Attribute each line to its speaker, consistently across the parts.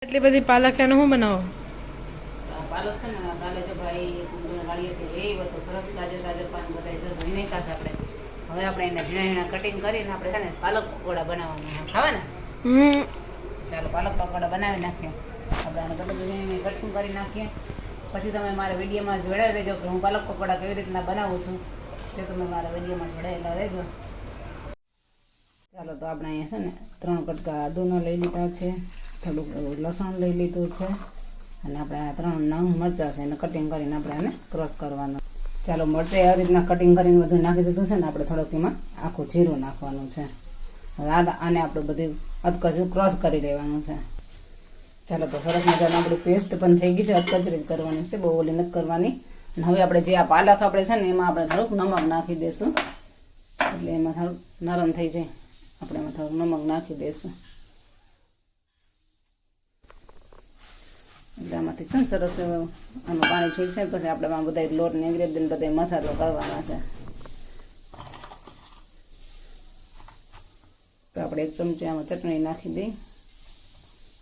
Speaker 1: એટલી બધી પાલક એનું શું બનાવો?
Speaker 2: પાલક છે ને કાલે જો ભાઈ વાળીએથી એ વસ્તુ સરસ તાજે તાજે પાન બધા જો ધોઈ નાખ્યા છે આપણે. હવે આપણે એને ઝીણા ઝીણા કટિંગ કરીને આપણે છે ને પાલક પકોડા બનાવવાના ખાવા ને. ચાલો પાલક પકોડા બનાવી નાખીએ. આપણે આને બધું કટિંગ કરી નાખીએ. પછી તમે મારા વિડીયોમાં જોડાઈ રહેજો કે હું પાલક પકોડા કેવી રીતના બનાવું છું તે તમે મારા વિડીયોમાં જોડાયેલા રહેજો. ચાલો તો આપણે અહીંયા છે ને 3 કટકા આદુના લઈ લીધા છે, થોડુંક લસણ લઈ લીધું છે અને આપણે આ 3 નંગ મરચાં છે એને કટિંગ કરીને આપણે આને ક્રોસ કરવાનું. ચાલો મરચાં આ રીતના કટિંગ કરીને બધું નાખી દીધું છે ને આપણે થોડુંક એમાં આખું જીરું નાખવાનું છે. હવે આને આપણે બધું અધકચરું ક્રોસ કરી લેવાનું છે. ચાલો તો સરસ મજાની આપણી પેસ્ટ પણ થઈ ગઈ છે, અધકચરી કરવાની છે, બહુ ઓલી નથી કરવાની. અને હવે આપણે જે આ પાલક આપણે છે ને એમાં આપણે થોડુંક નમક નાખી દઈશું એટલે એમાં થોડુંક નરમ થઈ જાય. આપણે એમાં થોડુંક નમક નાખી દઈશું એટલે આમાંથી છે ને સરસ આનું પાણી છૂટશે. પછી આપણે આમાં બધા લોટ ને ઇન્ગ્રેડિયન્ટ બધા મસાલો કરવાના છે. તો આપણે 1 ચમચી આમાં ચટણી નાખી દઈ,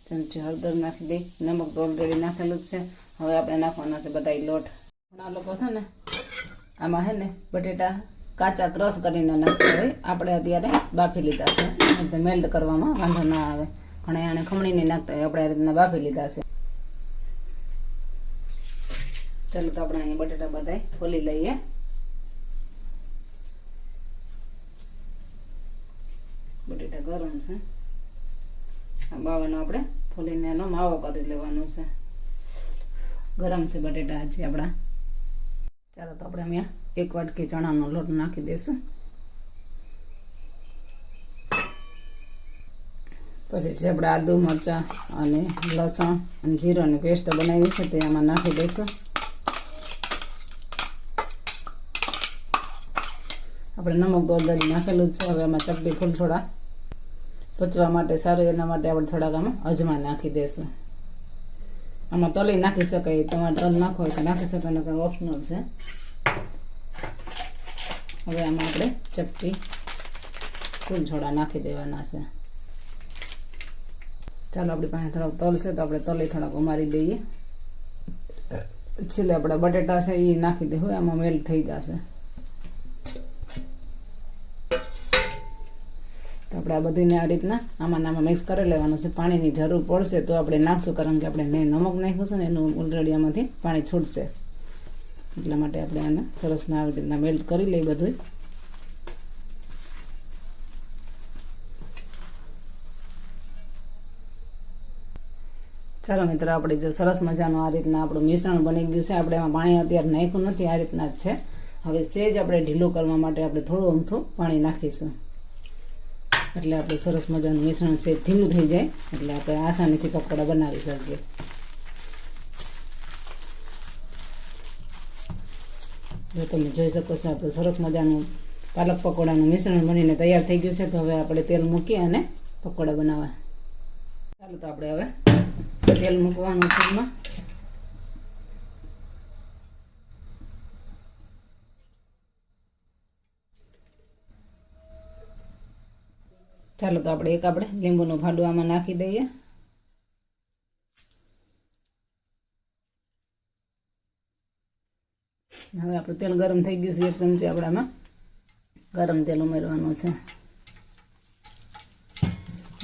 Speaker 2: ચમચી હળદર નાખી દઈ, નમક તો ઓલરેડી નાખેલું જ છે. હવે આપણે નાખવાના છે બધા લોટ. આ લોકો છે ને આમાં છે ને બટેટા કાચા ક્રશ કરીને નાખતા હોય, આપણે અત્યારે બાફી લીધા છે એટલે મેલ્ટ કરવામાં વાંધો ના આવે. ઘણા આને ખમણી નહીં નાખતા હોય, આપણે આ રીતના બાફી લીધા છે. ચાલો તો આપણે અહીંયા બટેટા બધા ફોલી લઈએ. બટેટા ગરમ છે, આ બાવાનો આપણે ફોલીને એનો માવો કરી લેવાનો છે. ગરમ છે બટેટા આજે આપણા. ચાલો તો આપણે અહીંયા 1 વાટકી ચણાનો લોટ નાખી દઈશું. પછી જે આપણે આદુ મરચાં અને લસણ અને જીરાની પેસ્ટ બનાવી છે તે આમાં નાખી દઈશું. આપણે નમક તો ઓલરેડી નાખેલું જ છે. હવે આમાં ચપટી ફૂલ થોડા પચવા માટે સારું એના માટે આપણે થોડાક આમાં અજમા નાખી દઈશું. આમાં તલી નાખી શકાય, તમારે તલ નાખો હોય તો નાખી શકાય, નકર ઓપ્શનલ છે. હવે આમાં આપણે ચપટી ફૂલ છોડા નાખી દેવાના છે. ચાલો આપણી પાસે થોડોક તલ છે તો આપણે તલી થોડાક ઉમારી દઈએ. છેલ્લે આપણે બટેટા છે એ નાખી દે હોય, આમાં મેલ્ટ થઈ જશે. તો આપણે આ બધુંને આ રીતના આમાં મિક્સ કરી લેવાનું છે. પાણીની જરૂર પડશે તો આપણે નાખશું, કારણ કે આપણે નમક નાખ્યું છે ને એનું ઓલરેડી આમાંથી પાણી છૂટશે. એટલા માટે આપણે આને સરસના આવી રીતના મેલ્ટ કરી લઈએ બધું. ચાલો મિત્રો, આપણે જો સરસ મજાનું આ રીતના આપણું મિશ્રણ બની ગયું છે. આપણે એમાં પાણી અત્યારે નાખ્યું નથી, આ રીતના જ છે. હવે સેજ આપણે ઢીલું કરવા માટે આપણે થોડું અમથું પાણી નાખીશું એટલે આપણું સરસ મજાનું મિશ્રણ છે ઢીલું થઈ જાય એટલે આપણે આસાનીથી પકોડા બનાવી શકીએ. જો તમે જોઈ શકો છો આપણું સરસ મજાનું પાલક પકોડાનું મિશ્રણ બનીને તૈયાર થઈ ગયું છે. તો હવે આપણે તેલ મૂકી અને પકોડા બનાવવા. ચાલો તો આપણે હવે તેલ મૂકવાનું તેલમાં. ચાલો તો આપણે આપણે લીંબુનું ફાડું આમાં નાખી દઈએ. હવે આપણું તેલ ગરમ થઈ ગયું છે. 1 ચમચી આપણે આમાં ગરમ તેલ ઉમેરવાનું છે.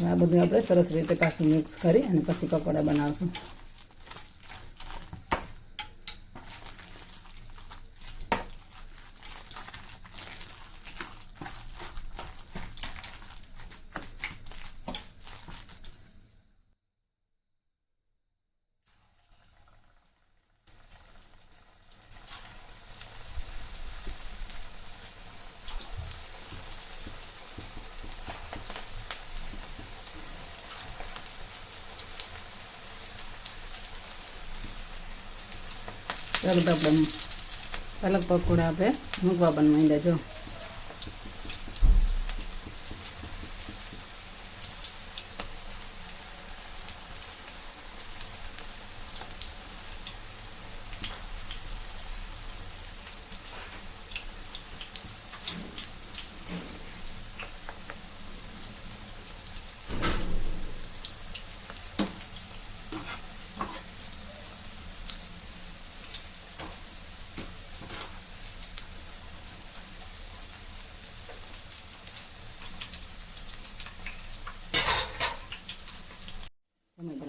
Speaker 2: આ બધું આપણે સરસ રીતે પાછું મિક્સ કરી અને પછી પકોડા બનાવશું. ચાલો તો આપણે પાલક પકોડા આપણે મૂકવા પણ માંડ્યા. જો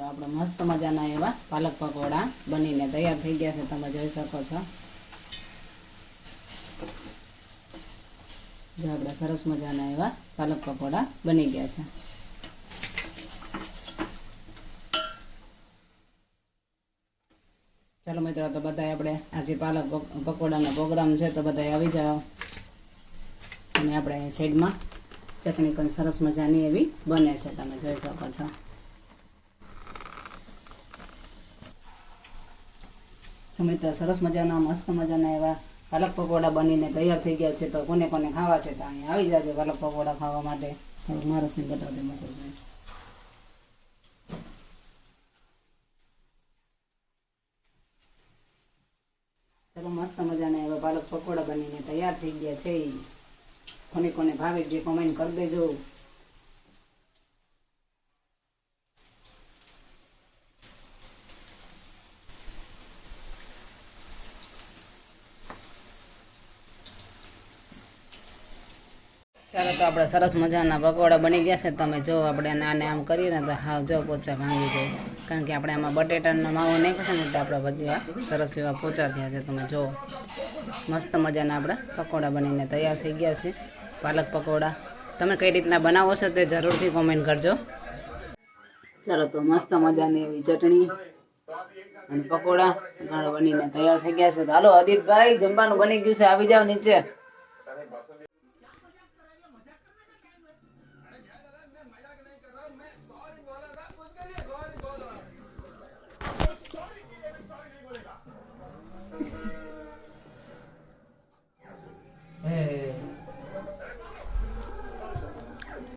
Speaker 2: આપણે મસ્ત મજાના એવા પાલક પકોડા બનીને તૈયાર થઈ ગયા છે, તમે જોઈ શકો છો. જો આપણે સરસ મજાના એવા પાલક પકોડા બની ગયા છે. ચાલો મિત્રો, તો બધા આપણે આજે પાલક પકોડાનો પ્રોગ્રામ છે, તો બધા આવી જાઓ. અને આપણે સાઈડમાં ચટણી પણ સરસ મજાની એવી બને છે, તમે જોઈ શકો છો. મિત્રો સરસ મજાના મસ્ત મજાના એવા પાલક પકોડા બનીને તૈયાર થઈ ગયા છે. તો કોને કોને ખાવા છે તો અહીંયા આવી જાજો પાલક પકોડા ખાવા માટે. મારો સીન બતાવજો મસાલો. ચલો, મસ્ત મજાના એવા પાલક પકોડા બનીને તૈયાર થઈ ગયા છે. કોને કોને ભાવે જે કોમેન્ટ કરી દેજો. ચાલો, તો આપણે સરસ મજાના પકોડા બની ગયા છે. તમે જો આપણે નાને આમ કરીએ ને તો હાવ જો પોચા ભાંગી જાય, કારણ કે આપણે આમાં બટેટાનો માવો નાખ્યો છે ને એટલે આપણા ભજીયા સરસ એવા પોચા થયા છે. તમે જો મસ્ત મજાના આપણા પકોડા બનીને તૈયાર થઈ ગયા છે. પાલક પકોડા તમે કઈ રીતના બનાવો છો તે જરૂરથી કોમેન્ટ કરજો. ચાલો, તો મસ્ત મજાની એવી ચટણી અને પકોડા ઘણા બનીને તૈયાર થઈ ગયા છે. તો હાલો અદિતભાઈ, જમવાનું બની ગયું છે, આવી જાઓ નીચે.